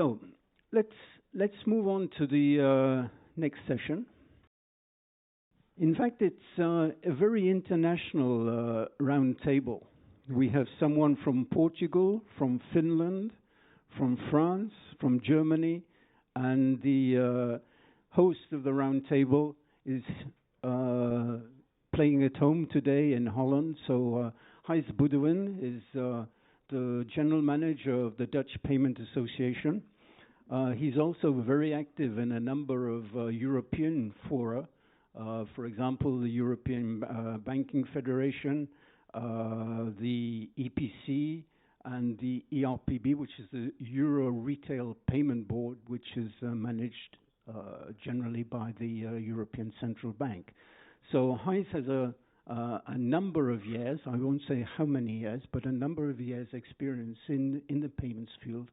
So let's move on to the next session. In fact, it's a very international round table. We have someone from Portugal, from Finland, from France, from Germany, and the host of the round table is playing at home today in Holland. So Gijs Boudewijn is the general manager of the Dutch Payment Association. He's also very active in a number of European fora. For example, the European Banking Federation, the EPC, and the ERPB, which is the Euro Retail Payment Board, which is managed generally by the European Central Bank. So Gijs has a number of years, I won't say how many years, but a number of years experience in the payments field,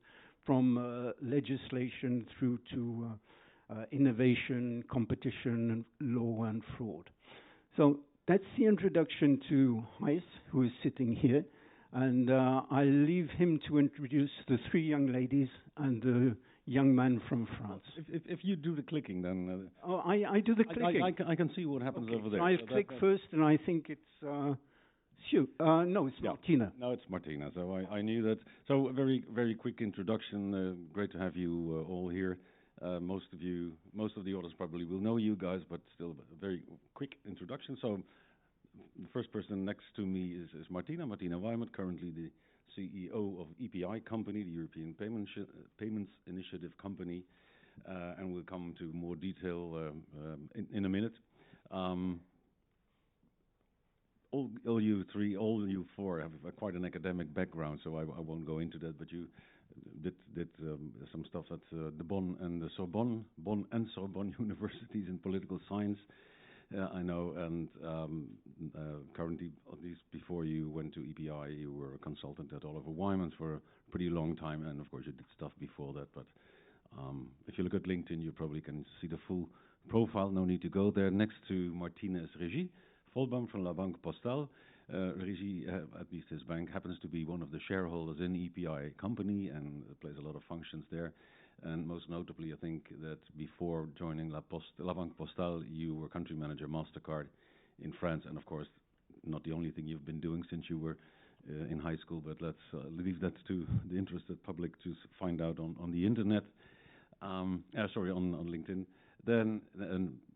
from legislation through to innovation, competition, law, and fraud. So that's the introduction to Gijs, who is sitting here. And I'll leave him to introduce the three young ladies and the young man from France. If you do the clicking, then... I do the clicking. I can see what happens over there. So I'll click first, and I think it's... no, it's Martina. No, it's Martina. So I knew that. So a very, very quick introduction. Great to have you all here. Most of the audience probably will know you guys, but still a very quick introduction. So the first person next to me is Martina Weimert, currently the CEO of EPI company, the European Payments Initiative company, and we'll come to more detail in a minute. All you four have quite an academic background, so I won't go into that. But you did some stuff at the Bonn and Sorbonne universities in political science. I know, and currently, at least before you went to EPI, you were a consultant at Oliver Wyman for a pretty long time, and of course you did stuff before that. But if you look at LinkedIn, you probably can see the full profile. No need to go there. Next to Martina is Regis Folbaum from Banque Postale. Regis, at least his bank, happens to be one of the shareholders in EPI company and plays a lot of functions there. And most notably, I think that before joining Banque Postale, you were country manager MasterCard in France. And of course, not the only thing you've been doing since you were in high school, but let's leave that to the interested public to find out on the internet. On LinkedIn. Then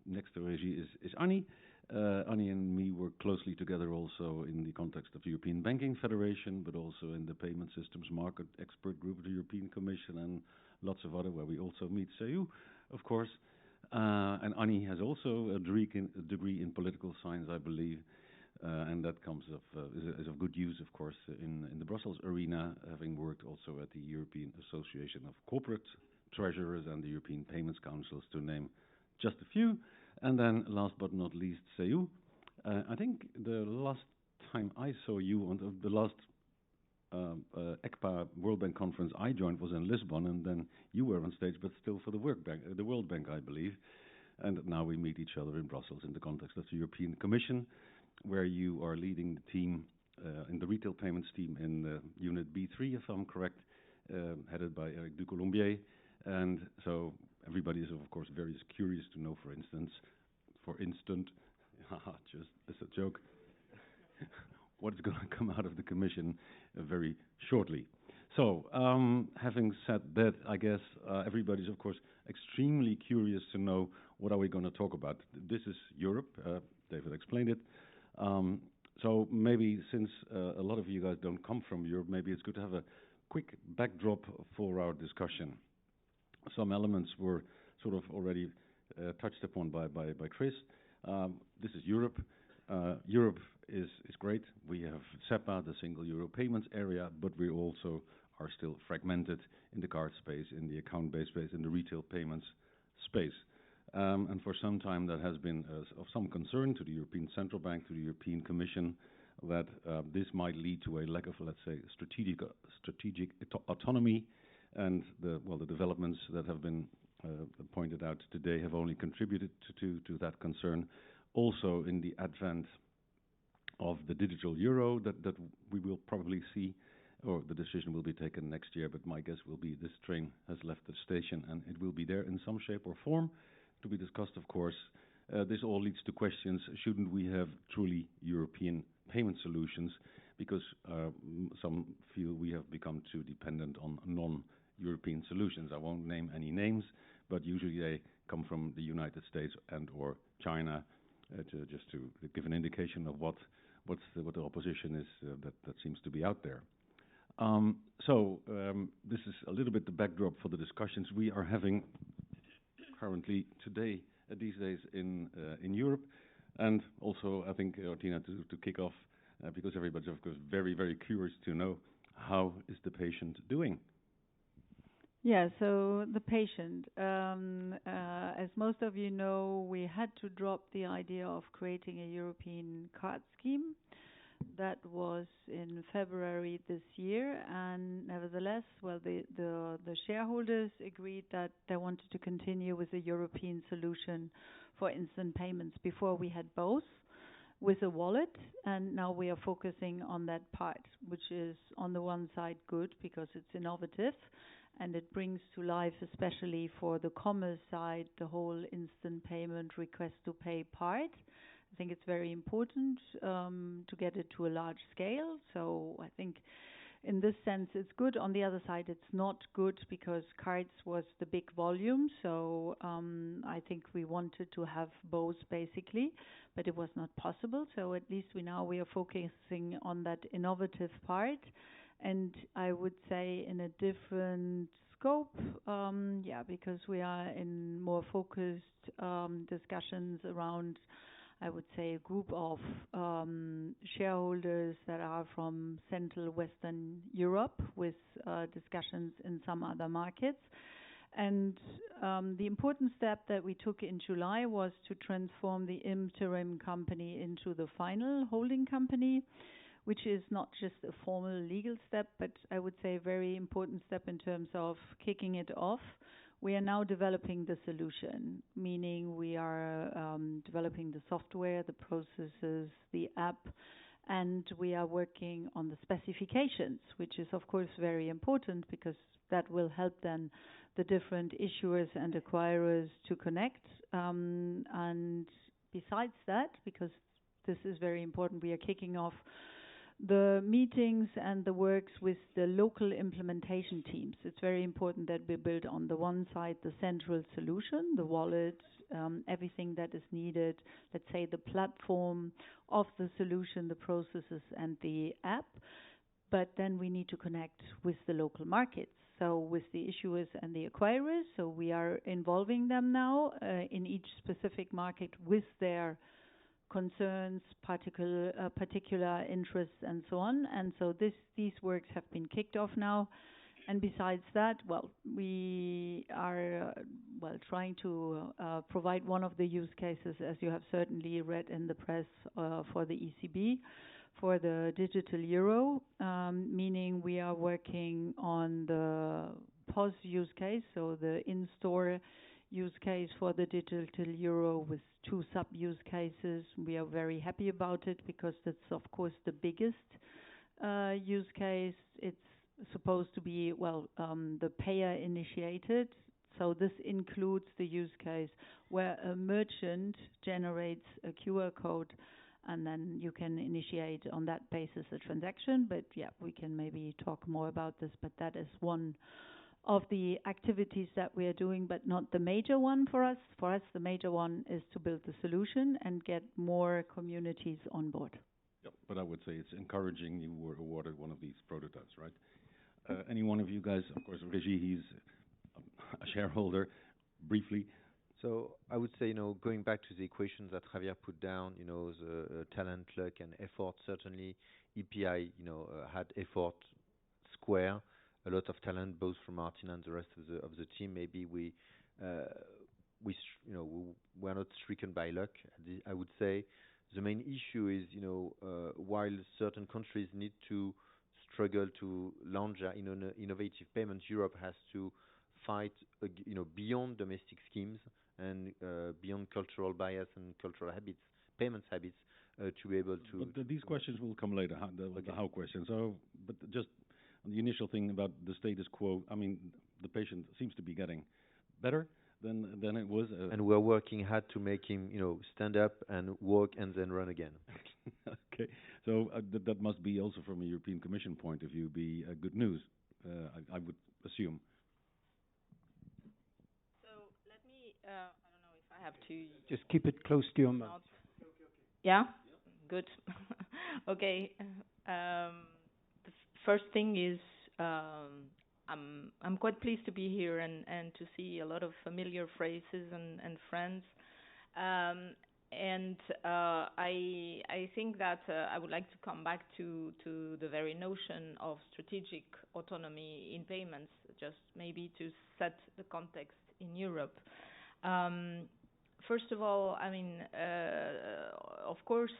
next to Regis is Anni. Anni and me work closely together also in the context of the European Banking Federation, but also in the Payment Systems Market Expert Group of the European Commission and lots of other, where we also meet CEU, of course. And Anni has also a degree in political science, I believe, and that comes is of good use, of course, in the Brussels arena, having worked also at the European Association of Corporate Treasurers and the European Payments Councils, to name just a few. And then, last but not least, CEU. I think the last time I saw you on the last ECPA World Bank conference I joined was in Lisbon, and then you were on stage, but still for the World Bank, I believe. And now we meet each other in Brussels in the context of the European Commission, where you are leading the team in the retail payments team in Unit B3, if I'm correct, headed by Eric Ducolombier. And so everybody is, of course, very curious to know, for instance, just as a joke, what's going to come out of the Commission very shortly. So, having said that, I guess everybody's, of course, extremely curious to know what are we going to talk about. This is Europe. David explained it. So maybe since a lot of you guys don't come from Europe, maybe it's good to have a quick backdrop for our discussion. Some elements were sort of already touched upon by Chris. This is Europe. Europe is great. We have ECPA, the single euro payments area, but we also are still fragmented in the card space, in the account-based space, in the retail payments space. And for some time that has been of some concern to the European Central Bank, to the European Commission, that this might lead to a lack of, let's say, strategic autonomy. And the developments that have been pointed out today have only contributed to that concern. Also, in the advent of the digital euro that we will probably see, or the decision will be taken next year, but my guess will be this train has left the station and it will be there in some shape or form to be discussed, of course. This all leads to questions, shouldn't we have truly European payment solutions? Because some feel we have become too dependent on non-European solutions. I won't name any names, but usually they come from the United States and or China, just to give an indication of what the opposition is that seems to be out there. This is a little bit the backdrop for the discussions we are having currently today, these days in Europe, and also I think Martina to kick off because everybody's of course very, very curious to know how is the patient doing. Yeah, so the patient, as most of you know, we had to drop the idea of creating a European card scheme. That was in February this year, and nevertheless, well, the shareholders agreed that they wanted to continue with a European solution for instant payments. Before we had both with a wallet, and now we are focusing on that part, which is on the one side good because it's innovative, and it brings to life, especially for the commerce side, the whole instant payment request to pay part. I think it's very important to get it to a large scale. So I think in this sense it's good. On the other side, it's not good because cards was the big volume. So I think we wanted to have both basically, but it was not possible. So at least we are focusing on that innovative part. And I would say in a different scope, because we are in more focused discussions around, I would say, a group of shareholders that are from Central Western Europe with discussions in some other markets. And the important step that we took in July was to transform the interim company into the final holding company, which is not just a formal legal step, but I would say a very important step in terms of kicking it off. We are now developing the solution, meaning we are developing the software, the processes, the app, and we are working on the specifications, which is of course very important because that will help then the different issuers and acquirers to connect. And besides that, because this is very important, we are kicking off the meetings and the works with the local implementation teams. It's very important that we build on the one side the central solution, the wallet, everything that is needed, let's say the platform of the solution, the processes and the app. But then we need to connect with the local markets, so with the issuers and the acquirers. So we are involving them now in each specific market with their concerns, particular interests, and so on. And so these works have been kicked off now. And besides that, we are trying to provide one of the use cases, as you have certainly read in the press, for the ECB, for the digital euro, meaning we are working on the POS use case, so the in-store use case for the digital euro with 2 sub-use cases. We are very happy about it because that's of course the biggest use case. It's supposed to be the payer initiated. So this includes the use case where a merchant generates a QR code and then you can initiate on that basis a transaction. But yeah, we can maybe talk more about this, but that is one of the activities that we are doing, but not the major one for us. For us, the major one is to build the solution and get more communities on board. Yep, but I would say it's encouraging you were awarded one of these prototypes, right? Any one of you guys, of course, Regis, he's a shareholder, briefly. So I would say, going back to the equations that Javier put down, the talent, luck, and effort. Certainly, EPI, had effort square, a lot of talent, both from Martina and the rest of the team. Maybe we're not stricken by luck. I would say the main issue is, while certain countries need to struggle to launch innovative payments, Europe has to fight, beyond domestic schemes and beyond cultural bias and cultural habits, payments habits, to be able to. But these questions will come later. The how questions. So, but just on the initial thing about the status quo, I mean, the patient seems to be getting better than it was. And we're working hard to make him, stand up and walk and then run again. Okay, so that must be also from a European Commission point of view be good news, I would assume. So let me, I don't know if I have to... Just keep it close to your mouth. Yeah? Good. Okay. The first thing is I'm quite pleased to be here and to see a lot of familiar faces and friends. I think that I would like to come back to the very notion of strategic autonomy in payments, just maybe to set the context in Europe. First of all, I mean, of course,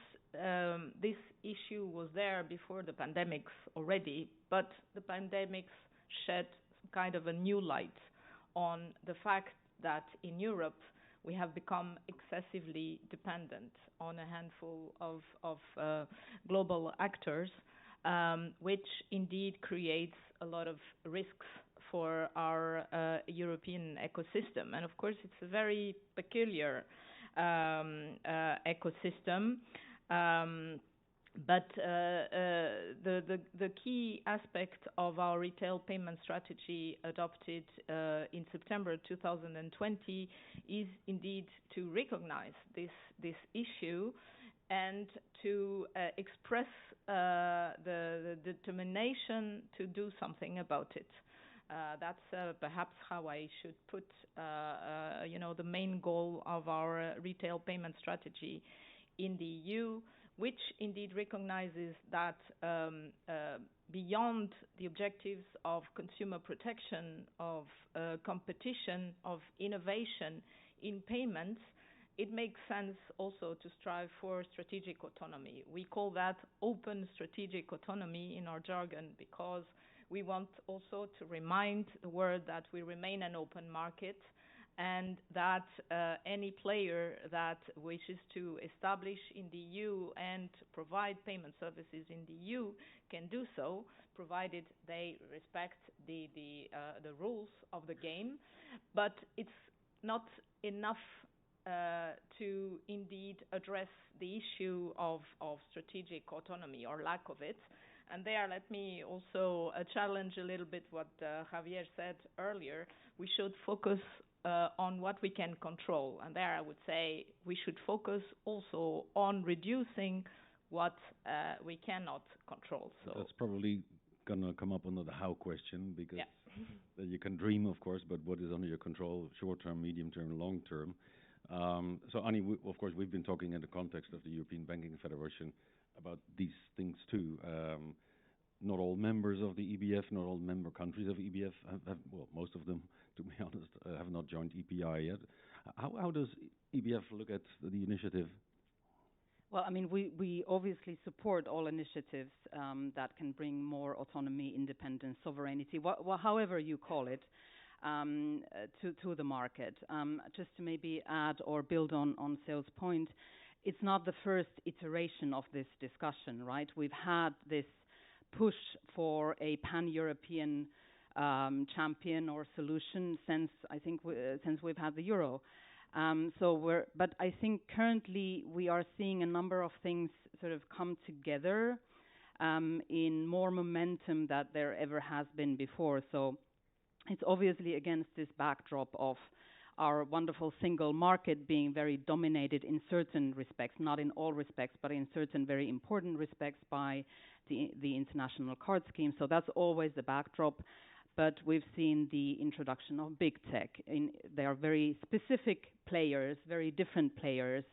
this issue was there before the pandemics already, but the pandemics shed kind of a new light on the fact that in Europe we have become excessively dependent on a handful of global actors, which indeed creates a lot of risks for our European ecosystem. And of course, it's a very peculiar ecosystem. But the key aspect of our retail payment strategy adopted in September 2020 is indeed to recognize this issue and to express the determination to do something about it. That's perhaps how I should put, the main goal of our retail payment strategy in the EU, which indeed recognizes that beyond the objectives of consumer protection, of competition, of innovation in payments, it makes sense also to strive for strategic autonomy. We call that open strategic autonomy in our jargon because we want also to remind the world that we remain an open market and that any player that wishes to establish in the EU and provide payment services in the EU can do so, provided they respect the rules of the game. But it's not enough to indeed address the issue of strategic autonomy or lack of it. And there, let me also challenge a little bit what Javier said earlier. We should focus on what we can control. And there I would say we should focus also on reducing what we cannot control. So that's probably going to come up under the how question because you can dream, of course, but what is under your control, short-term, medium-term, long-term. So Anni, of course, we've been talking in the context of the European Banking Federation about these things too. Not all members of the EBF, not all member countries of EBF have well, most of them, to be honest, have not joined EPI yet. How does EBF look at the initiative? Well, I mean, we obviously support all initiatives that can bring more autonomy, independence, sovereignty, however you call it, to the market. Just to maybe add or build on Sale's point, it's not the first iteration of this discussion, right? We've had this push for a pan-European champion or solution since we've had the euro. But I think currently we are seeing a number of things sort of come together in more momentum that there ever has been before. So it's obviously against this backdrop of our wonderful single market being very dominated in certain respects, not in all respects, but in certain very important respects by the international card scheme. So that's always the backdrop. But we've seen the introduction of big tech. They are very specific players, very different players.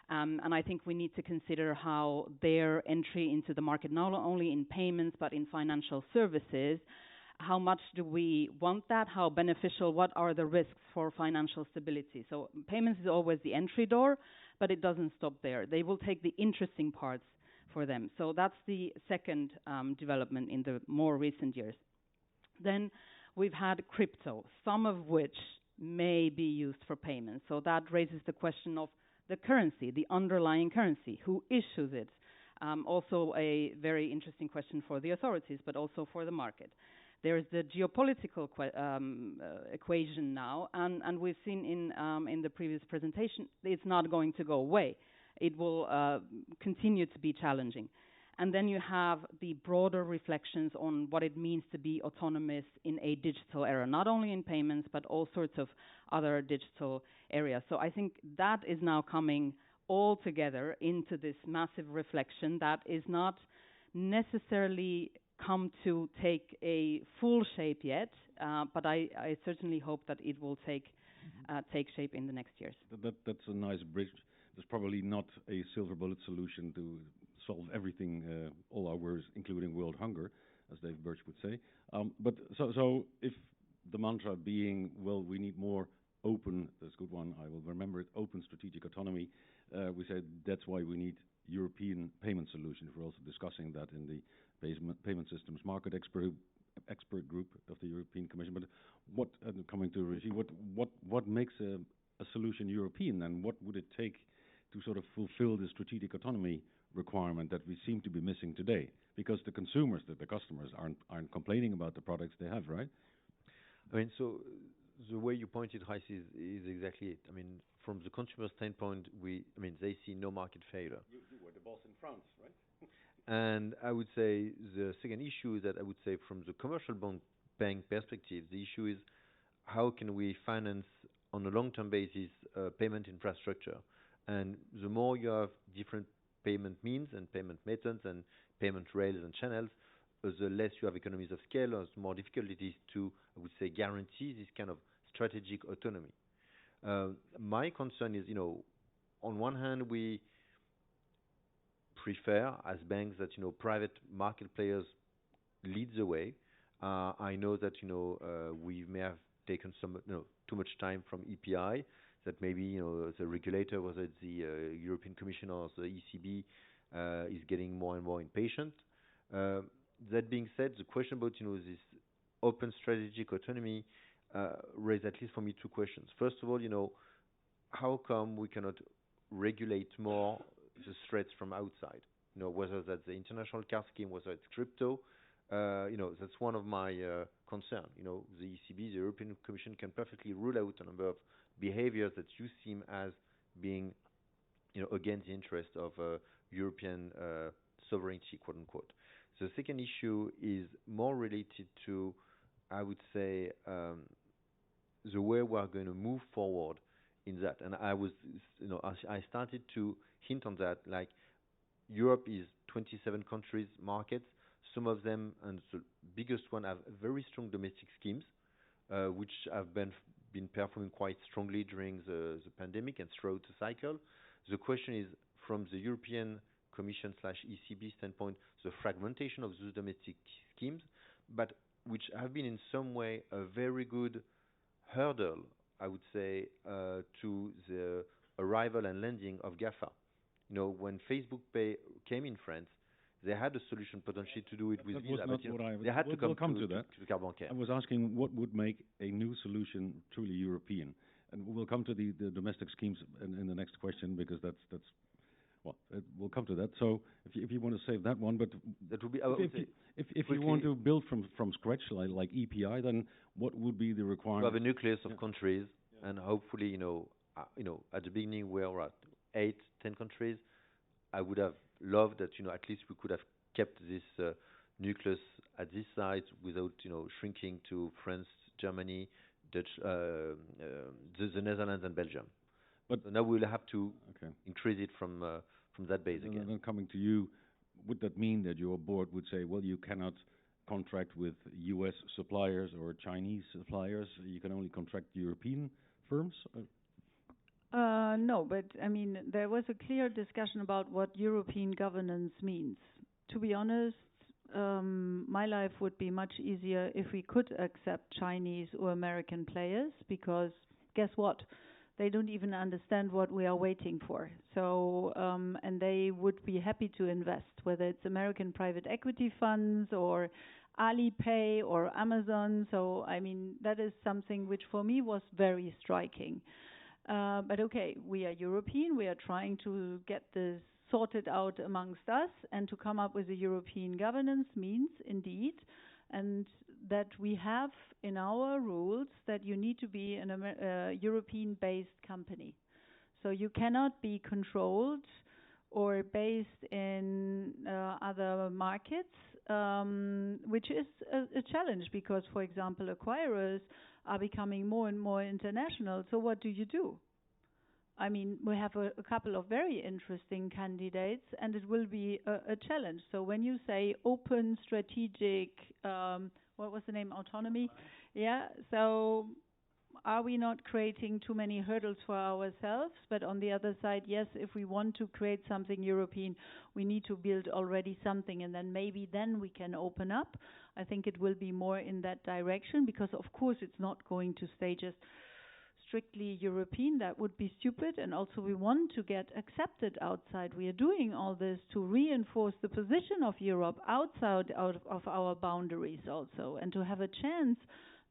And I think we need to consider how their entry into the market, not only in payments, but in financial services, how much do we want that? How beneficial? What are the risks for financial stability? So payments is always the entry door, but it doesn't stop there. They will take the interesting parts for them. So that's the second development in the more recent years. Then we've had crypto, some of which may be used for payments. So that raises the question of the currency, the underlying currency. Who issues it? Also a very interesting question for the authorities, but also for the market. There is the geopolitical equation now, and we've seen in the previous presentation, it's not going to go away. It will continue to be challenging. And then you have the broader reflections on what it means to be autonomous in a digital era, not only in payments, but all sorts of other digital areas. So I think that is now coming all together into this massive reflection that is not necessarily come to take a full shape yet, but I certainly hope that it will take shape in the next years. That's a nice bridge. There's probably not a silver bullet solution to solve everything, all our worries, including world hunger, as Dave Birch would say. But so if the mantra being, well, we need more open, that's a good one, I will remember it, open strategic autonomy, we said that's why we need European payment solutions. We're also discussing that in the payment systems market expert group of the European Commission. But what, coming to Regis, what makes a solution European, and what would it take to sort of fulfill the strategic autonomy requirement that we seem to be missing today? Because the consumers, the customers, aren't complaining about the products they have, right? I mean, so the way you pointed, Gijs, is exactly it. I mean, from the consumer standpoint, they see no market failure. You were the boss in France, right? And I would say the second issue is that I would say from the commercial bank perspective, the issue is how can we finance on a long-term basis payment infrastructure? And the more you have different payment means and payment methods and payment rails and channels, the less you have economies of scale, or the more difficult it is to, I would say, guarantee this kind of strategic autonomy. My concern is, on one hand, we prefer as banks that, private market players lead the way. I know that, we may have taken some, too much time from EPI, that maybe, the regulator, whether it's the European Commission or the ECB, is getting more and more impatient. That being said, the question about, this open strategic autonomy raised, at least for me, two questions. First of all, how come we cannot regulate more the threats from outside? Whether that's the international card scheme, whether it's crypto, that's one of my concern. The ECB, the European Commission, can perfectly rule out a number of behaviors that you seem as being, against the interest of European sovereignty, quote unquote. The second issue is more related to, I would say, the way we are going to move forward in that. And I was, I started to hint on that, like Europe is 27 countries, markets. Some of them, and the biggest one, have very strong domestic schemes, which have been performing quite strongly during the pandemic and throughout the cycle. The question is, from the European Commission/ECB standpoint, the fragmentation of those domestic schemes, but which have been in some way a very good hurdle, I would say, to the arrival and landing of GAFA. When Facebook Pay came in France, they had a solution potentially to do it with Visa, but they had to come to the card bancaire. I was asking what would make a new solution truly European, and we'll come to the domestic schemes in the next question, because that's we'll come to that. So if you want to save that one, but that would be if you want to build from scratch like EPI, then what would be the requirement? We have a nucleus of countries, and hopefully, at the beginning we were at 8, 10 countries. I would have loved that, at least we could have kept this nucleus at this size without, shrinking to France, Germany, Dutch, the Netherlands and Belgium. But now we'll have to increase it from that base again. And then coming to you, would that mean that your board would say, well, you cannot contract with US suppliers or Chinese suppliers, you can only contract European firms? No, but I mean, there was a clear discussion about what European governance means. To be honest, my life would be much easier if we could accept Chinese or American players, because guess what? They don't even understand what we are waiting for. So, and they would be happy to invest, whether it's American private equity funds or Alipay or Amazon. So, I mean, that is something which for me was very striking. But okay, we are European. We are trying to get this sort it out amongst us, and to come up with a European governance means, indeed, and that we have in our rules that you need to be a European-based company. So you cannot be controlled or based in other markets, which is a challenge because, for example, acquirers are becoming more and more international. So what do? I mean, we have a couple of very interesting candidates, and it will be a challenge. So when you say open, strategic, what was the name? Autonomy? Yeah. So are we not creating too many hurdles for ourselves? But on the other side, yes, if we want to create something European, we need to build already something, and then maybe we can open up. I think it will be more in that direction because, of course, it's not going to stay just strictly European. That would be stupid. And also we want to get accepted outside. We are doing all this to reinforce the position of Europe outside of our boundaries also, and to have a chance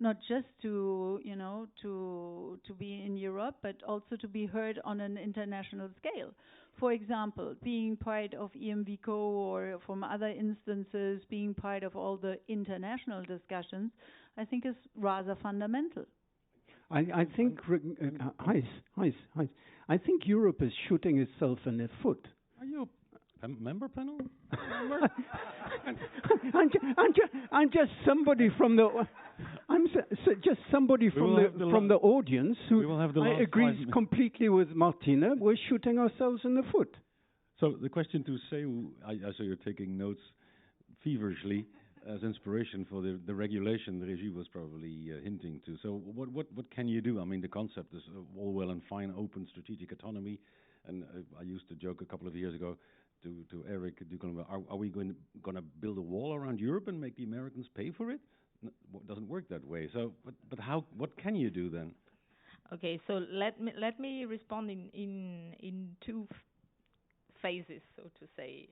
not just to, you know, to be in Europe, but also to be heard on an international scale. For example, being part of EMVCO or from other instances, being part of all the international discussions, I think is rather fundamental. I think, Gijs, I think Europe is shooting itself in the foot. Are you a member panel? I'm just somebody from the. Just somebody from the audience who agrees completely with Martina. We're shooting ourselves in the foot. So the question to Seu, I saw you're taking notes feverishly as inspiration for the regulation Regis was probably hinting to. So what can you do? I mean, the concept is all well and fine, open strategic autonomy. And I used to joke a couple of years ago to Eric, are we going to build a wall around Europe and make the Americans pay for it? It doesn't work that way. So, but how? What can you do then? Okay, so let me respond in two phases, so to say,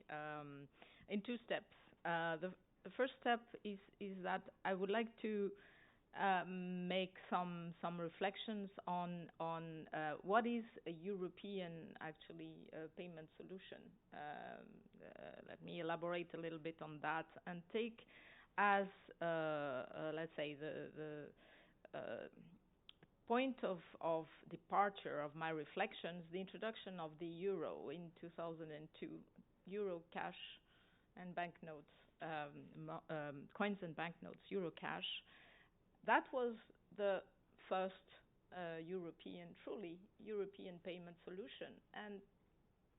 in two steps. The first step is that I would like to make some reflections on what is a European actually payment solution. Let me elaborate a little bit on that and take as let's say the point of departure of my reflections, the introduction of the euro in 2002, euro cash and banknotes, coins and banknotes, euro cash. That was the first truly European payment solution, and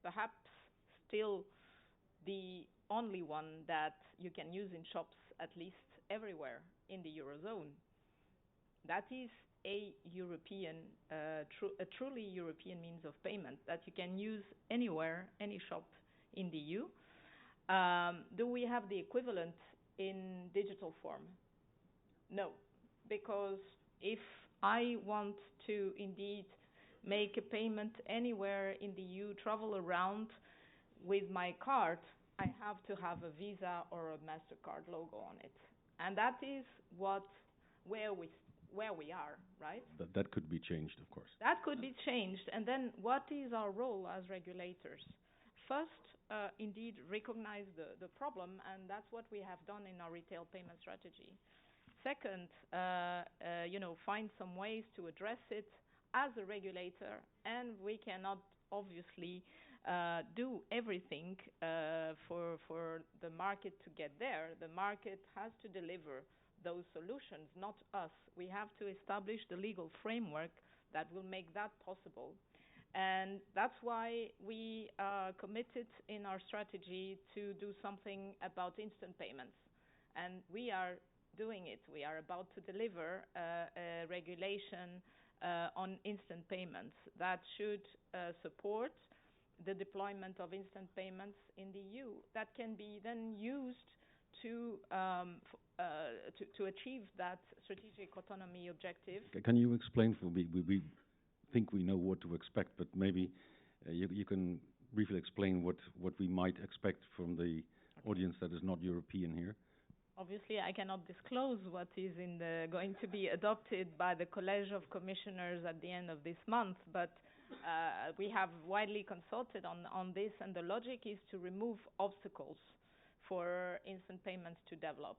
perhaps still the only one that you can use in shops at least everywhere in the Eurozone. That is a European, a truly European means of payment that you can use anywhere, any shop in the EU. Do we have the equivalent in digital form? No, because if I want to indeed make a payment anywhere in the EU, travel around with my card, I have to have a Visa or a MasterCard logo on it. And that is where we are, right? That could be changed, of course. That could be changed. And then what is our role as regulators? First, indeed, recognize the problem, and that's what we have done in our retail payment strategy. Second, find some ways to address it as a regulator, and we cannot obviously do everything for the market to get there. The market has to deliver those solutions, not us. We have to establish the legal framework that will make that possible. And that's why we are committed in our strategy to do something about instant payments. And we are doing it. We are about to deliver a regulation on instant payments that should support the deployment of instant payments in the EU that can be then used to achieve that strategic autonomy objective. Can you explain for me? We think we know what to expect, but maybe you can briefly explain what we might expect from the audience that is not European here. Obviously, I cannot disclose what is going to be adopted by the College of Commissioners at the end of this month, but we have widely consulted on this, and the logic is to remove obstacles for instant payments to develop.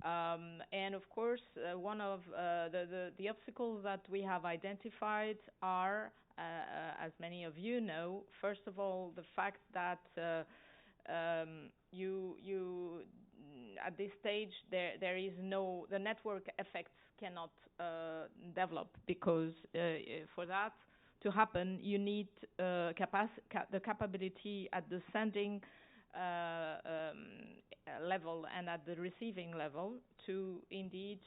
And of course, one of the obstacles that we have identified are, as many of you know, first of all, the fact that you at this stage there is no, the network effects cannot develop, because for that to happen you need the capability at the sending level and at the receiving level to indeed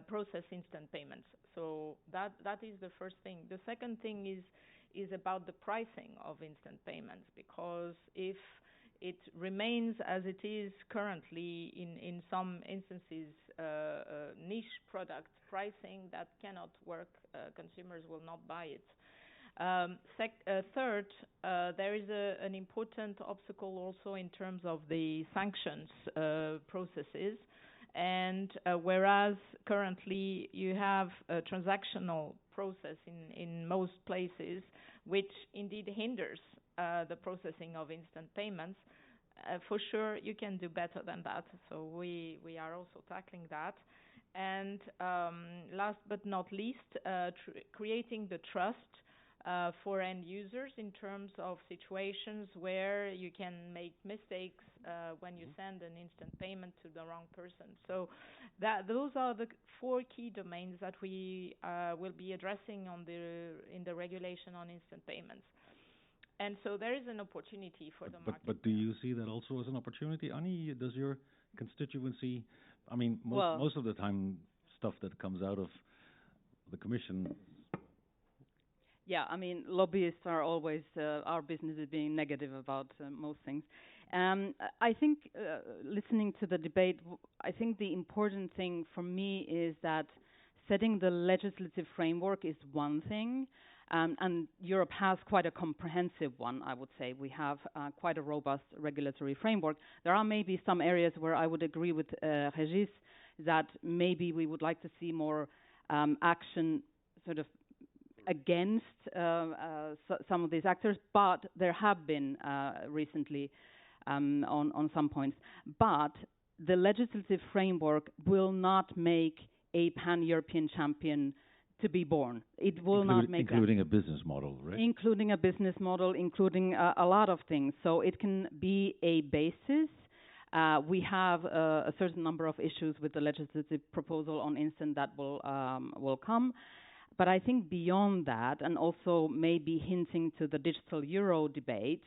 process instant payments. So that is the first thing. The second thing is about the pricing of instant payments, because if it remains as it is currently in some instances niche product pricing, that cannot work. Consumers will not buy it. Third, there is an important obstacle also in terms of the sanctions processes. And whereas currently you have a transactional process in most places, which indeed hinders the processing of instant payments, for sure you can do better than that. So we are also tackling that. And last but not least, creating the trust for end users in terms of situations where you can make mistakes when you send an instant payment to the wrong person. So those are the 4 key domains that we will be addressing in the regulation on instant payments. And so there is an opportunity for the market. But do you see that also as an opportunity, Anni? Does your constituency, I mean, most of the time stuff that comes out of the Commission. Yeah, I mean, lobbyists are always, our business is being negative about most things. I think, listening to the debate, I think the important thing for me is that setting the legislative framework is one thing, and Europe has quite a comprehensive one, I would say. We have quite a robust regulatory framework. There are maybe some areas where I would agree with Regis that maybe we would like to see more action sort of against some of these actors, but there have been recently on some points. But the legislative framework will not make a pan-European champion to be born. It will not make that. Including a business model, right? Including a business model, including a lot of things. So it can be a basis. We have a certain number of issues with the legislative proposal on instant that will come. But I think beyond that, and also maybe hinting to the digital euro debate,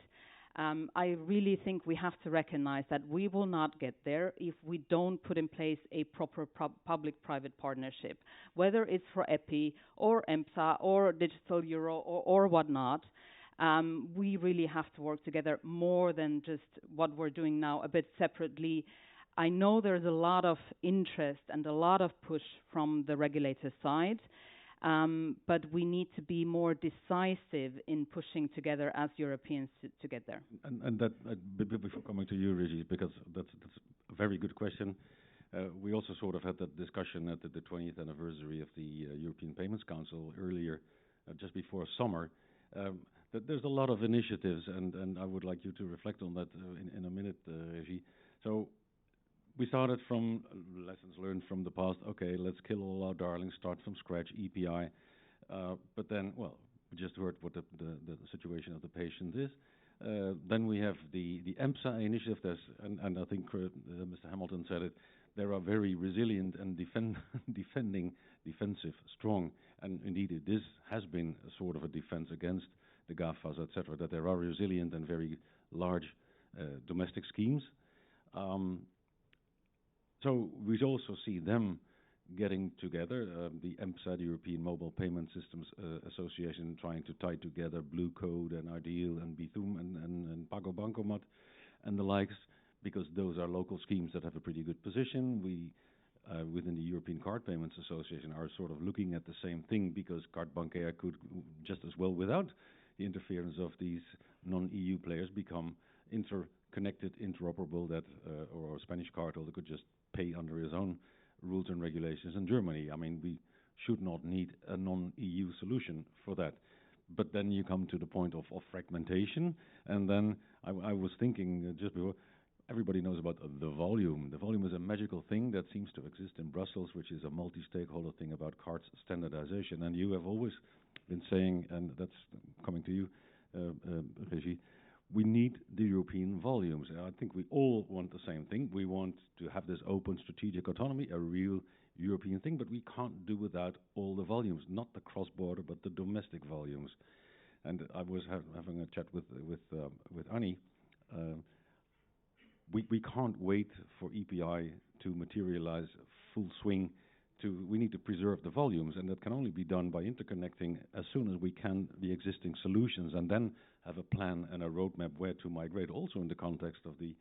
I really think we have to recognize that we will not get there if we don't put in place a proper public-private partnership, whether it's for EPI or EMSA or digital euro or whatnot. We really have to work together more than just what we're doing now, a bit separately. I know there's a lot of interest and a lot of push from the regulator side. But we need to be more decisive in pushing together as Europeans to get there. And that, before coming to you, Regis, because that's a very good question. We also sort of had that discussion at the 20th anniversary of the European Payments Council earlier, just before summer. That there's a lot of initiatives, and I would like you to reflect on that in a minute, Regis. So we started from lessons learned from the past. Okay, let's kill all our darlings, start from scratch, EPI. But then, well, we just heard what the situation of the patient is. Then we have the EMSA initiative, and I think Mr. Hamilton said it, they are very resilient and defensive, strong. And indeed, this has been a sort of a defense against the GAFAs, etc., that there are resilient and very large domestic schemes. So we also see them getting together, the EMSA, the European Mobile Payment Systems Association, trying to tie together Blue Code and Ideal and Bithum and Pago Bancomat and the likes, because those are local schemes that have a pretty good position. We, within the European Card Payments Association, are sort of looking at the same thing, because Card Banque could just as well, without the interference of these non-EU players, become interconnected, interoperable, that or a Spanish cardholder could just pay under his own rules and regulations in Germany. I mean, should not need a non-EU solution for that. But then you come to the point of fragmentation, and then I was thinking just before, everybody knows about the volume. The volume is a magical thing that seems to exist in Brussels, which is a multi-stakeholder thing about cards standardization. And you have always been saying, and that's coming to you, Regis, we need the European volumes. I think we all want the same thing. We want to have this open strategic autonomy, a real European thing, but we can't do without all the volumes, not the cross-border, but the domestic volumes. And I was having a chat with Anni. We can't wait for EPI to materialize full swing. We need to preserve the volumes, and that can only be done by interconnecting as soon as we can the existing solutions, and then have a plan and a roadmap where to migrate. Also in the context of the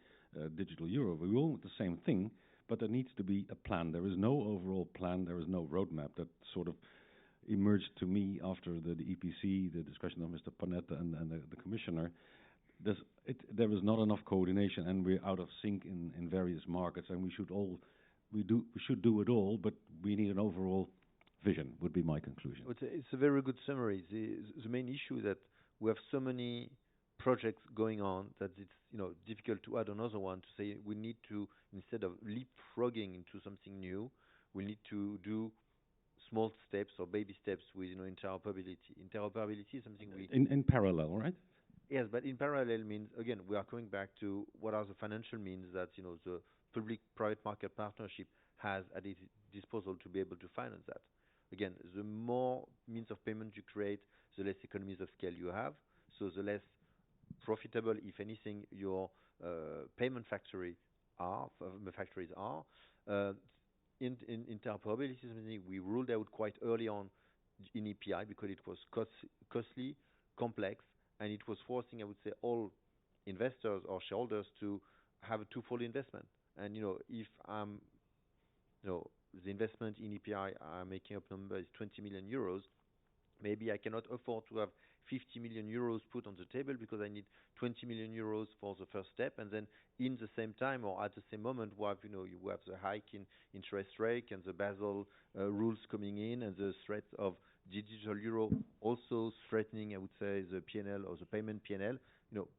digital euro, we all want the same thing, but there needs to be a plan. There is no overall plan. There is no roadmap. That sort of emerged to me after the EPC, the discussion of Mr. Panetta and the Commissioner. There is not enough coordination, and we're out of sync in various markets, and we should do it all, but we need an overall vision, would be my conclusion. It's a very good summary. The main issue that we have so many projects going on that it's difficult to add another one to say we need to, instead of leapfrogging into something new, we need to do small steps or baby steps with interoperability. Interoperability is something we in parallel, right? Yes, but in parallel means, again, we are coming back to what are the financial means that the public-private market partnership has at its disposal to be able to finance that. Again, the more means of payment you create, the less economies of scale you have, so the less profitable, if anything, your payment factories are. Interoperability is something we ruled out quite early on in EPI because it was costly, complex, and it was forcing, I would say, all investors or shareholders to have a twofold investment. And if the investment in EPI, I'm making up number, is 20 million euros, maybe I cannot afford to have 50 million euros put on the table because I need 20 million euros for the first step, and then in the same time or at the same moment, you have the hike in interest rate and the Basel rules coming in, and the threat of digital euro also threatening, I would say, the PNL or the payment PNL.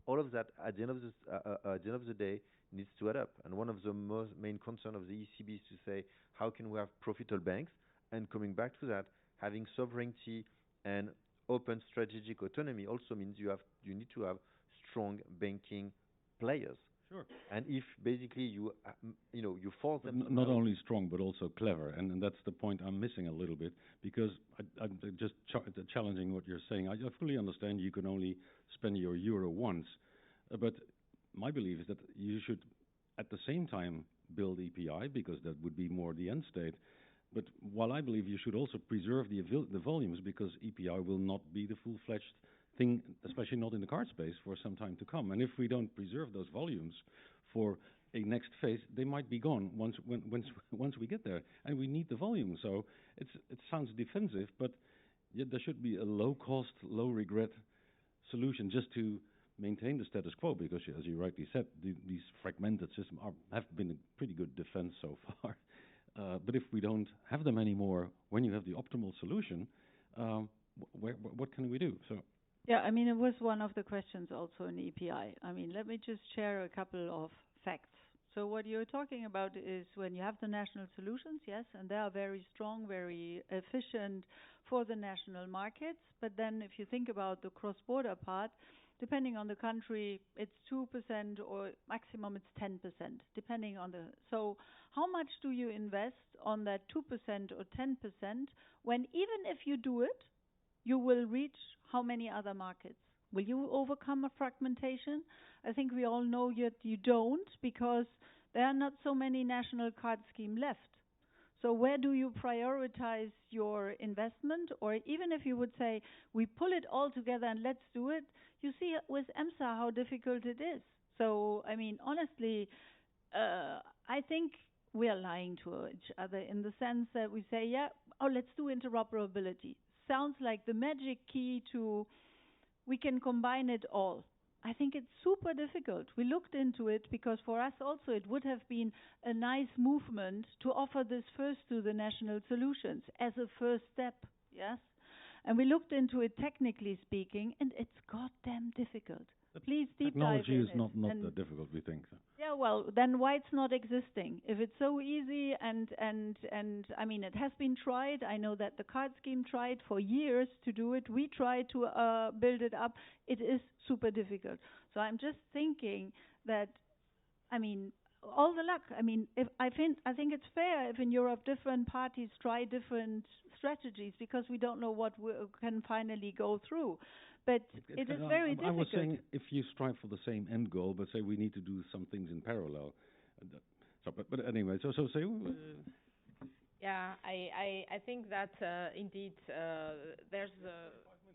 All of that at the end of the day needs to add up. And one of the main concern of the ECB is to say, how can we have profitable banks? And coming back to that, having sovereignty and open strategic autonomy also means you need to have strong banking players. Sure. And if basically you force them not only strong but also clever, and that's the point I'm missing a little bit, because I'm just challenging what you're saying. I fully understand you can only spend your euro once, but my belief is that you should at the same time build EPI, because that would be more the end state. But while I believe you should also preserve the volumes, because EPI will not be the full-fledged thing, especially not in the card space, for some time to come. And if we don't preserve those volumes for a next phase, they might be gone once we get there. And we need the volume. So it sounds defensive, but yet there should be a low-cost, low-regret solution just to maintain the status quo, because, as you rightly said, these fragmented systems have been a pretty good defense so far. But if we don't have them anymore, when you have the optimal solution, what can we do? So. Yeah, I mean, it was one of the questions also in EPI. I mean, let me just share a couple of facts. So what you're talking about is when you have the national solutions, yes, and they are very strong, very efficient for the national markets. But then if you think about the cross-border part, depending on the country, it's 2% or maximum it's 10%, depending on the... So how much do you invest on that 2% or 10% when even if you do it, you will reach how many other markets? Will you overcome a fragmentation? I think we all know yet you don't, because there are not so many national card schemes left. So where do you prioritize your investment? Or even if you would say, we pull it all together and let's do it, you see with EMSA how difficult it is. So, I mean, honestly, I think we are lying to each other in the sense that we say, yeah, let's do interoperability. Sounds like the magic key to, we can combine it all. I think it's super difficult. We looked into it because for us also it would have been a nice movement to offer this first to the national solutions as a first step, yes? And we looked into it technically speaking, and it's goddamn difficult. Please deep dive Technology in is it. not And that difficult, we think. yeah, well, then why it's not existing? If it's so easy and I mean, it has been tried. I know that the card scheme tried for years to do it. We tried to build it up. It is super difficult. So I'm just thinking that, I mean, all the luck. I mean, if I think it's fair if in Europe different parties try different strategies because we don't know what can finally go through. But it is very difficult. I was saying if you strive for the same end goal, but say we need to do some things in parallel. But anyway, so say. Yeah, I think that indeed there's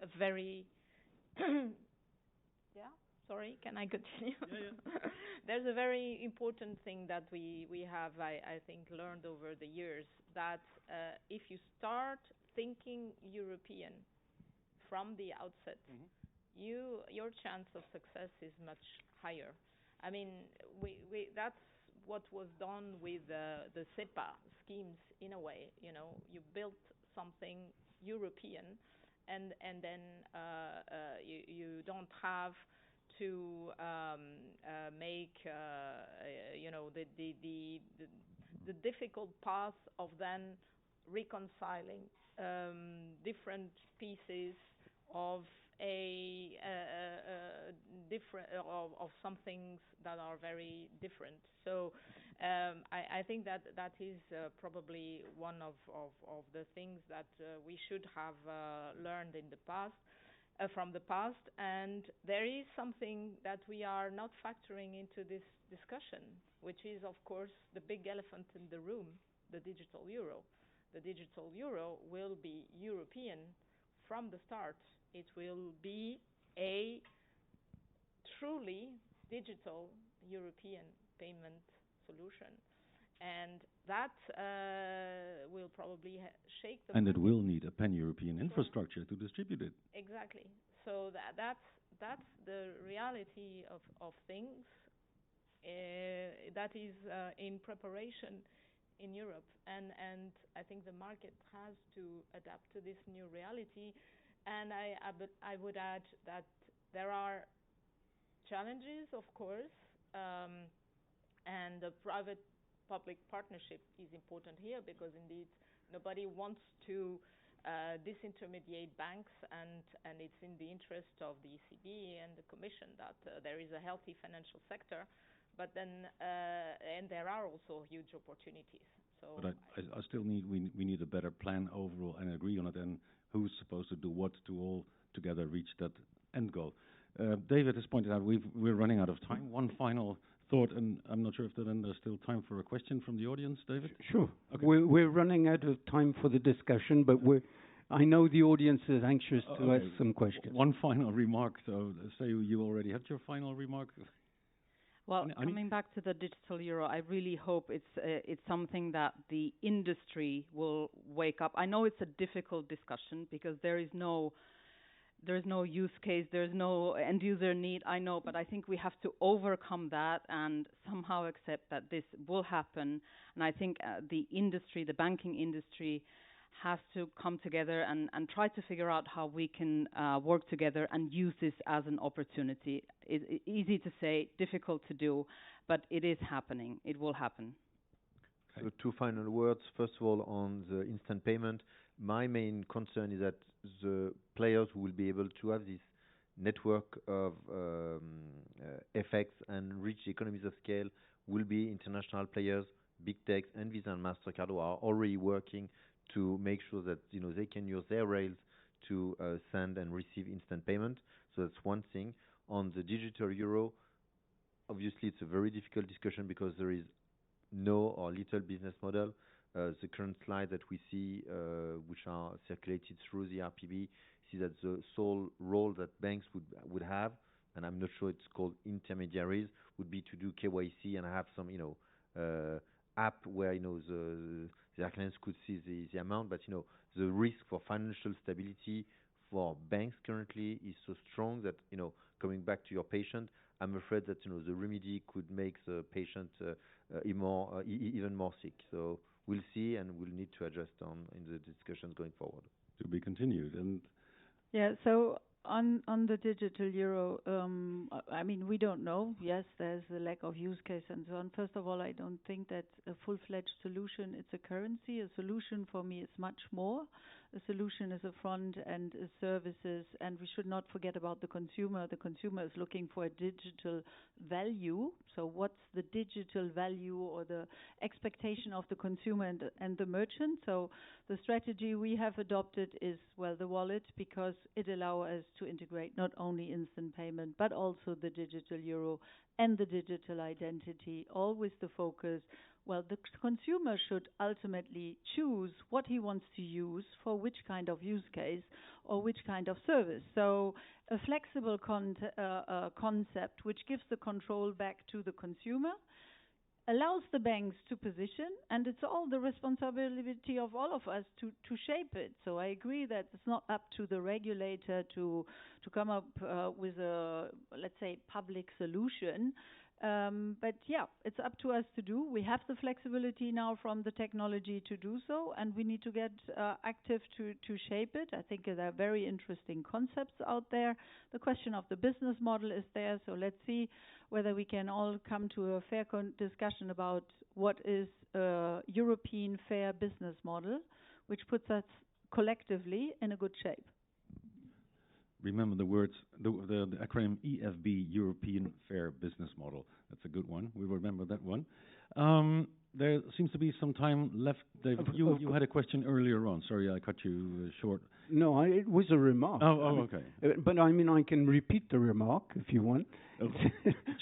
a very yeah. Sorry, can I continue? Yeah. There's a very important thing that we have, I think, learned over the years, that if you start thinking European from the outset, your chance of success is much higher. I mean, that's what was done with the ECPA schemes in a way. You know, you built something European, and then you don't have to make you know the difficult path of then reconciling different pieces of a different of some things that are very different. So I think that is probably one of the things that we should have learned in the past. From the past, and there is something that we are not factoring into this discussion, which is, of course, the big elephant in the room, the digital euro. The digital euro will be European from the start. It will be a truly digital European payment solution. And that will probably shake the market. And it will need a pan-European infrastructure to distribute it. Exactly. So that's the reality of things. That is in preparation in Europe, and I think the market has to adapt to this new reality. And I would add that there are challenges, of course, and the private-public partnership is important here because indeed nobody wants to disintermediate banks, and it's in the interest of the ECB and the Commission that there is a healthy financial sector, but then and there are also huge opportunities. So but I still we need a better plan overall and agree on it, and who's supposed to do what to all together reach that end goal. David has pointed out we're running out of time. One final thought, and I'm not sure if there's still time for a question from the audience, David? Sure. Okay. We're running out of time for the discussion, but I know the audience is anxious to ask some questions. One final remark. So say you already had your final remark. Well, Anni? coming back to the digital euro, I really hope it's something that the industry will wake up. I know it's a difficult discussion because there's no use case, there's no end user need, I know, but I think we have to overcome that and somehow accept that this will happen. And I think the industry, the banking industry, has to come together and try to figure out how we can work together and use this as an opportunity. It's easy to say, difficult to do, but it is happening. It will happen. Okay. So 2 final words. First of all, on the instant payment, my main concern is that the players who will be able to have this network of effects and reach economies of scale will be international players, big techs, and Visa and MasterCard who are already working to make sure that they can use their rails to send and receive instant payment. So that's one thing. On the digital euro, obviously it's a very difficult discussion because there is no or little business model. The current slide that we see, which are circulated through the RPB, see that the sole role that banks would have, and I'm not sure it's called intermediaries, would be to do KYC and have some app where the clients could see the amount, but the risk for financial stability for banks currently is so strong that, coming back to your patient, I'm afraid that, the remedy could make the patient even more sick. So we'll see, and we'll need to adjust in the discussions going forward. To be continued. And yeah, so on the digital euro, I mean, we don't know. Yes, there's a lack of use case and so on. First of all, I don't think that's a full-fledged solution. It's a currency. A solution for me is much more. A solution is a front and is services, and we should not forget about the consumer. The consumer is looking for a digital value. So what's the digital value or the expectation of the consumer and the merchant? So the strategy we have adopted is, well, the wallet, because it allows us to integrate not only instant payment, but also the digital euro and the digital identity, all with the focus. Well, the consumer should ultimately choose what he wants to use for which kind of use case or which kind of service. So a flexible concept which gives the control back to the consumer, allows the banks to position, and it's all the responsibility of all of us to shape it. So I agree that it's not up to the regulator to come up with a, let's say, public solution. But yeah, it's up to us to do. We have the flexibility now from the technology to do so, and we need to get active to shape it. I think there are very interesting concepts out there. The question of the business model is there, so let's see whether we can all come to a fair discussion about what is a European fair business model, which puts us collectively in a good shape. remember the words, the acronym EFB, European Fair Business Model. That's a good one. We remember that one. There seems to be some time left. David, you had a question earlier on. Sorry, I cut you short. No, it was a remark. Oh, okay. But I mean, I can repeat the remark if you want. Okay.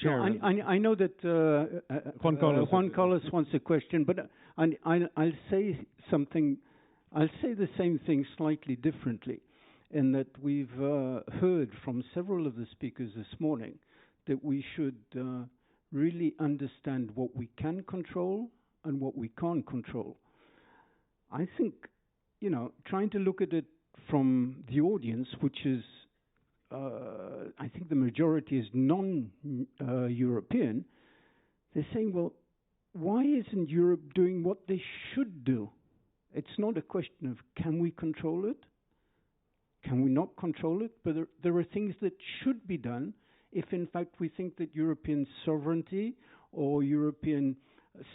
Sure. I know that Juan Carlos wants a question, but I'll say something. I'll say the same thing slightly differently, in that we've heard from several of the speakers this morning that we should really understand what we can control and what we can't control. I think, trying to look at it from the audience, which is, I think the majority is non-European, they're saying, well, why isn't Europe doing what they should do? It's not a question of can we control it? Can we not control it? But there are things that should be done if, in fact, we think that European sovereignty or European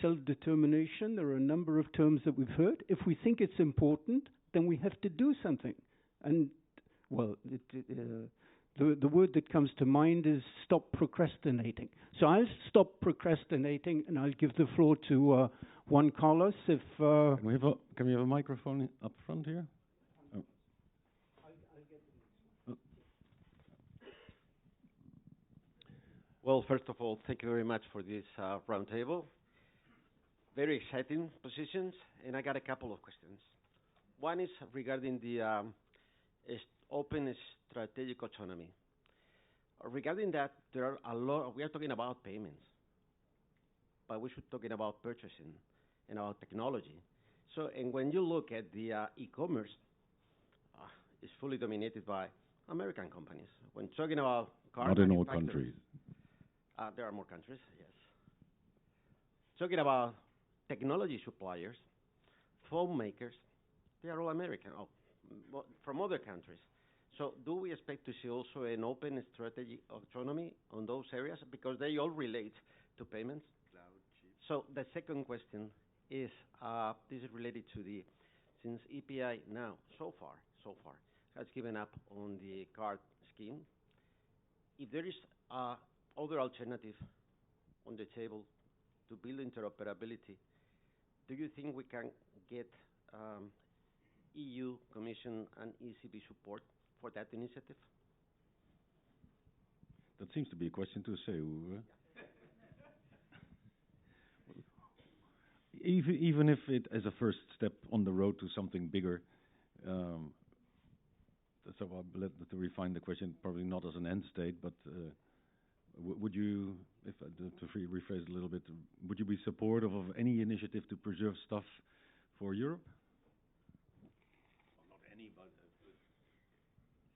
self-determination, there are a number of terms that we've heard. If we think it's important, then we have to do something. And, well, the word that comes to mind is stop procrastinating. So I'll stop procrastinating, and I'll give the floor to Juan Carlos. If can we have a microphone up front here? Oh. Well, first of all, thank you very much for this roundtable. Very exciting positions, and I got a couple of questions. One is regarding the open strategic autonomy. Regarding that, there are a lot. We are talking about payments, but we should be talking about purchasing and about technology. So, and when you look at the e-commerce, it's fully dominated by American companies. When talking about car not in all countries. There are more countries, yes. Talking about technology suppliers, phone makers, they are all American, from other countries. So do we expect to see also an open strategic autonomy on those areas? Because they all relate to payments. Cloud, chip. So the second question is, this is related to since ECPA now, so far, has given up on the card scheme. If there is other alternative on the table to build interoperability, do you think we can get EU Commission and ECB support for that initiative? That seems to be a question to say. Even if it is a first step on the road to something bigger, so I'll let to refine the question, probably not as an end state, but would you, to rephrase a little bit, would you be supportive of any initiative to preserve stuff for Europe? Not any, but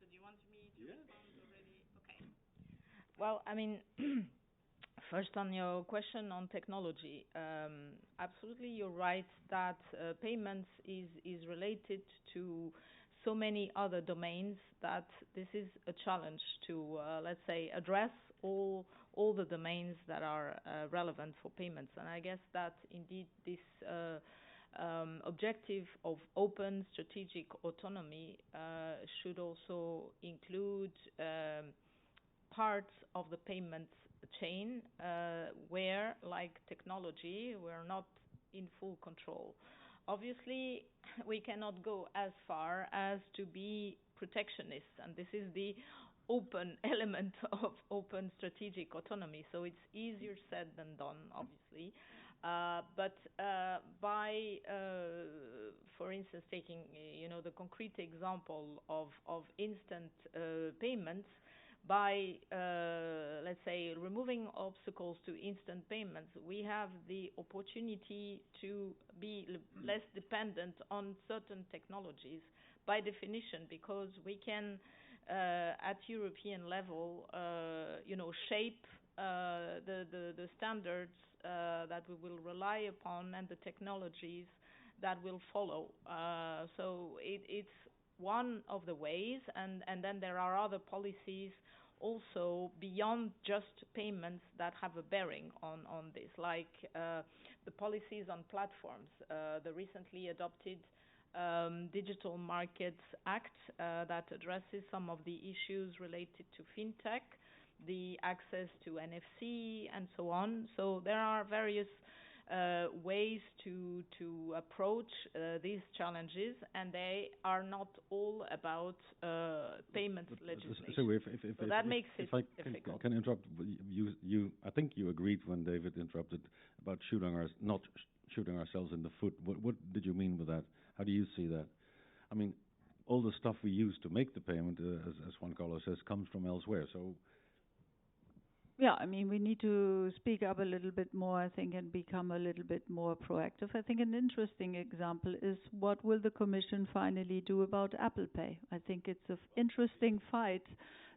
But you want me to respond already? Okay. Well, I mean, first on your question on technology, absolutely you're right that payments is related to so many other domains that this is a challenge to, let's say, address all the domains that are relevant for payments. And I guess that indeed this objective of open strategic autonomy should also include parts of the payments chain where, like technology, we're not in full control. Obviously, we cannot go as far as to be protectionist, and this is the open element of open strategic autonomy. So it's easier said than done, obviously. But by, for instance, taking the concrete example of instant payments, by let's say removing obstacles to instant payments, we have the opportunity to be less dependent on certain technologies by definition, because we can at European level shape the standards that we will rely upon and the technologies that will follow. So it's one of the ways, and then there are other policies also beyond just payments that have a bearing on this, like the policies on platforms, the recently adopted Digital Markets Act that addresses some of the issues related to fintech, the access to NFC and so on. So there are various ways to approach these challenges, and they are not all about payments legislation. So that makes it difficult. Can interrupt you? I think you agreed when David interrupted about not shooting ourselves in the foot. What did you mean with that? How do you see that? I mean, all the stuff we use to make the payment, as Juan Carlos says, comes from elsewhere. So. Yeah, I mean, we need to speak up a little bit more, I think, and become a little bit more proactive. I think an interesting example is what will the Commission finally do about Apple Pay? I think it's an interesting fight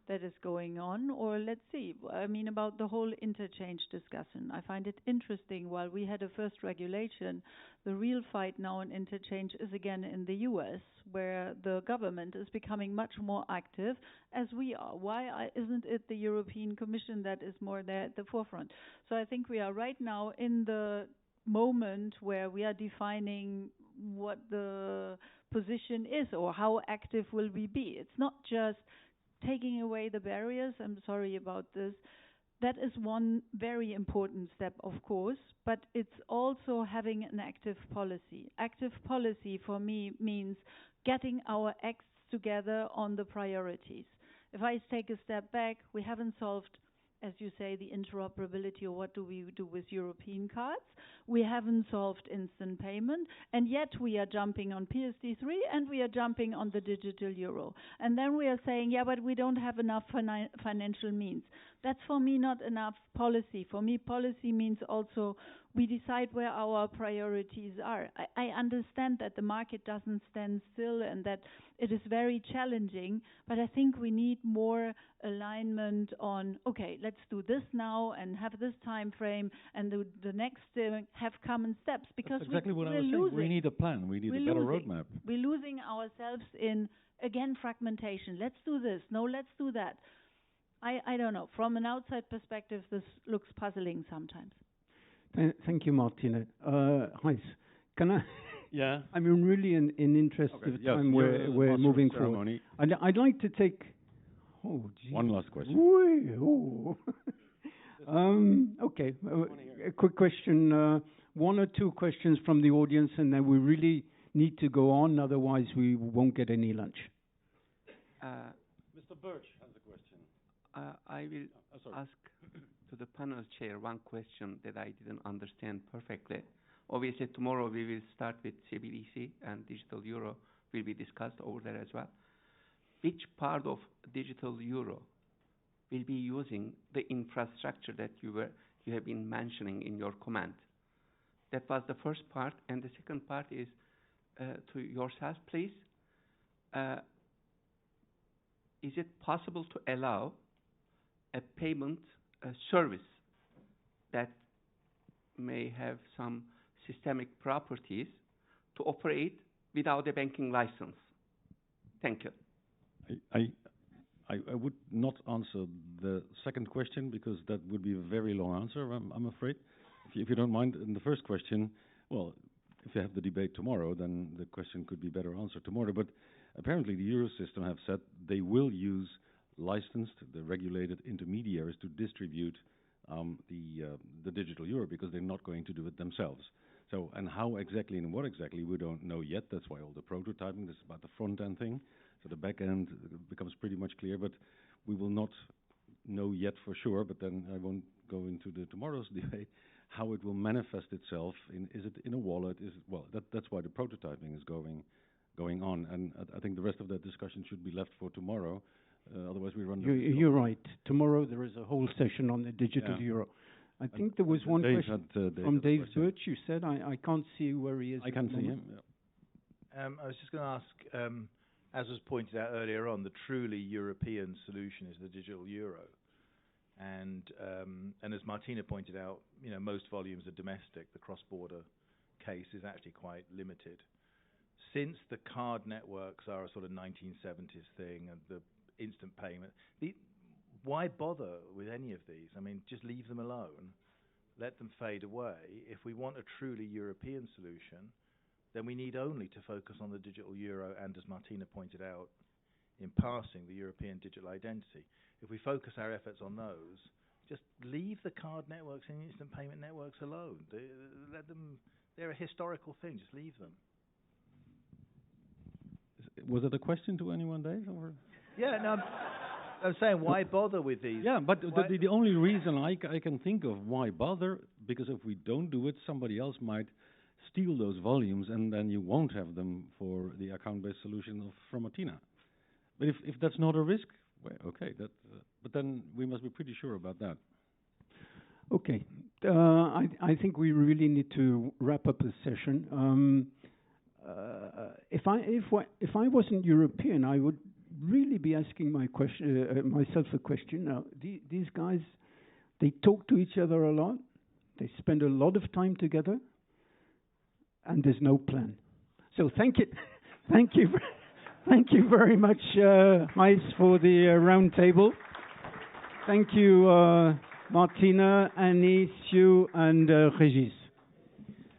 that is going on, or let's see. I mean, about the whole interchange discussion. I find it interesting. While we had a first regulation, the real fight now in interchange is again in the US, where the government is becoming much more active, as we are. Why isn't it the European Commission that is more there at the forefront? So I think we are right now in the moment where we are defining what the position is or how active will we be. It's not just taking away the barriers. I'm sorry about this. That is one very important step, of course, but it's also having an active policy. Active policy for me means getting our acts together on the priorities. If I take a step back, we haven't solved, as you say, the interoperability, or what do we do with European cards. We haven't solved instant payment, and yet we are jumping on PSD3 and we are jumping on the digital euro. And then we are saying, yeah, but we don't have enough financial means. That's for me not enough policy. For me, policy means also we decide where our priorities are. I understand that the market doesn't stand still and that it is very challenging, but I think we need more alignment on, okay, let's do this now and have this time frame, and the next have common steps, because that's exactly what I was saying. We need a plan. We need a better roadmap. We're losing ourselves in, again, fragmentation. Let's do this. No, let's do that. I don't know. From an outside perspective, this looks puzzling sometimes. Thank you, Martina. Gijs, can I? Yeah. I mean, really in interest of time, we're moving forward. I'd like to take. Oh, geez. One last question. Okay, a quick question. One or two questions from the audience, and then we really need to go on. Otherwise, we won't get any lunch. Mr. Birch has a question. I will ask to the panel chair one question that I didn't understand perfectly. Obviously, tomorrow we will start with CBDC, and digital euro will be discussed over there as well. Which part of digital euro will be using the infrastructure that you have been mentioning in your comment? That was the first part, and the second part is to yourself, please. is it possible to allow a payment service that may have some systemic properties to operate without a banking license? Thank you. I would not answer the second question because that would be a very long answer, I'm afraid. If you don't mind, in the first question, well, if you have the debate tomorrow, then the question could be better answered tomorrow. But apparently the Eurosystem have said they will use licensed, the regulated intermediaries to distribute the digital euro because they're not going to do it themselves. So, and how exactly and what exactly, we don't know yet. That's why all the prototyping, this is about the front-end thing. So the back-end becomes pretty much clear, but we will not know yet for sure, but then I won't go into tomorrow's debate, how it will manifest itself. Is it in a wallet? That's why the prototyping is going on. And I think the rest of that discussion should be left for tomorrow. Otherwise we run... You're right. Tomorrow there is a whole session on the digital euro. I think there was one question from Dave Birch. You said, I can't see where he is. I can't see him. I was just going to ask, as was pointed out earlier on, the truly European solution is the digital euro. And as Martina pointed out, most volumes are domestic. The cross-border case is actually quite limited. Since the card networks are a sort of 1970s thing and the instant payment, why bother with any of these? I mean, just leave them alone. Let them fade away. If we want a truly European solution, then we need only to focus on the digital euro and, as Martina pointed out, in passing, the European digital identity. If we focus our efforts on those, just leave the card networks and instant payment networks alone. Let them, they're a historical thing, just leave them. Was it a question to anyone, Dave? Or? Yeah, no, I'm saying, why bother with these? Yeah, but the only reason I can think of why bother, because if we don't do it, somebody else might steal those volumes, and then you won't have them for the account-based solution from Martina. But if that's not a risk, well, okay, but then we must be pretty sure about that. Okay, I think we really need to wrap up the session. If I wasn't European, I would really be asking myself a question. Now, these guys, they talk to each other a lot. They spend a lot of time together, and there's no plan. So thank you very much, Gijs, for the round table. Thank you, Martina, Anni, Sue, and Regis.